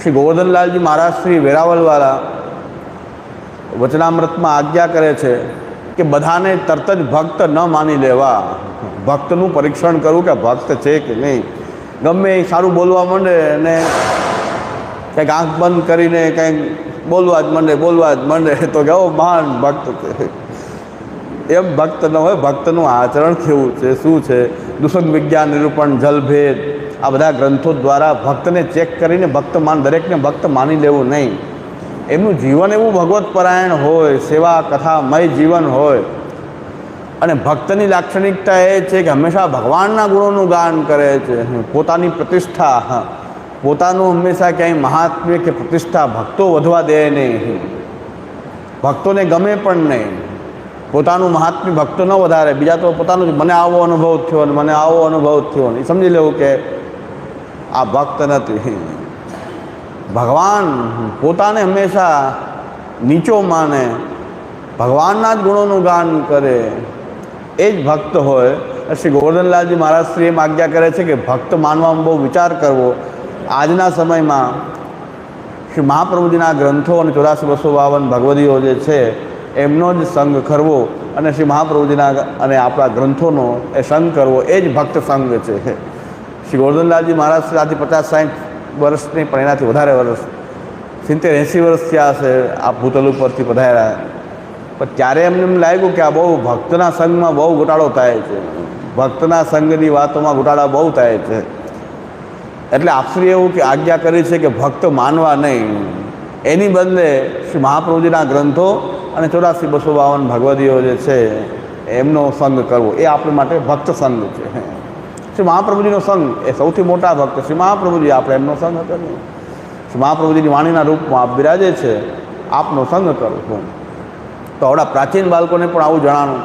શ્રી ગોવર્ધનલાલજી મહારાજ શ્રી વેરાવળવાળા વચનામૃતમાં આજ્ઞા કરે છે કે બધાને તરત જ ભક્ત ન માની લેવા, ભક્તનું પરીક્ષણ કરવું કે ભક્ત છે કે નહીં. ગમે એ સારું બોલવા માંડે અને કંઈક આંખ બંધ કરીને કંઈક બોલવા જ માંડે તો કેવો મહાન ભક્ત છે. એમ ભક્ત ન હોય. ભક્તનું આચરણ કેવું છે, શું છે. દુષણ વિજ્ઞાન નિરૂપણ, જલભેદ, આ બધા ગ્રંથો દ્વારા ભક્તને ચેક કરીને દરેકને ભક્ત માની લેવું નહીં. એમનું જીવન એવું ભગવત પરાયણ હોય, સેવા કથામય જીવન હોય. અને ભક્તની લાક્ષણિકતા એ છે કે હંમેશા ભગવાનના ગુણોનું ગાન કરે છે. પોતાની પ્રતિષ્ઠા, પોતાનું હંમેશા ક્યાંય મહાત્મ્ય કે પ્રતિષ્ઠા ભક્તો વધવા દે નહીં. ભક્તોને ગમે પણ નહીં. પોતાનું મહાત્મ્ય ભક્તો ન વધારે. બીજા તો પોતાનું મને આવો અનુભવ થયો ને મને આવો અનુભવ થયો ને સમજી લેવું કે આ ભક્ત નથી. ભગવાન પોતાને હંમેશા નીચો માને, ભગવાનના જ ગુણોનું ગાન કરે, એ જ ભક્ત હોય. શ્રી ગોવર્ધનલાલજી મહારાજ શ્રી એમ આજ્ઞા કરે છે કે ભક્ત માનવામાં બહુ વિચાર કરવો. આજના સમયમાં શ્રી મહાપ્રભુજીના ગ્રંથો અને 8452 ભગવદીઓ જે છે એમનો જ સંગ કરવો અને શ્રી મહાપ્રભુજીના અને આપણા ગ્રંથોનો એ સંગ કરવો, એ જ ભક્ત સંગ છે. શ્રી ગોવર્ધનલાલજી મહારાજ શ્રી આજથી 50-60 વર્ષની પણ એનાથી વધારે વર્ષ, 70-80 વર્ષ થયા છે આ ભૂતલ ઉપરથી પધાર્યા. પણ ત્યારે એમને એમ લાગ્યું કે આ બહુ ભક્તના સંગમાં બહુ ઘોટાળો થાય છે, ભક્તના સંગની વાતોમાં ઘોટાળા બહુ થાય છે. એટલે આપશ્રી એવું કે આજ્ઞા કરી છે કે ભક્ત માનવા નહીં, એની બદલે શ્રી મહાપ્રભુજીના ગ્રંથો અને 8452 ભગવદીઓ જે છે એમનો સંગ કરવો, એ આપણી માટે ભક્ત સંગ છે. શ્રી મહાપ્રભુજીનો સંગ એ સૌથી મોટા ભક્ત શ્રી મહાપ્રભુજી, આપણે એમનો સંગ કરીએ. શ્રી મહાપ્રભુજીની વાણીના રૂપમાં આપ બિરાજે છે, આપનો સંગ કરો. તો આવડા પ્રાચીન બાળકોને પણ આવું જણાનું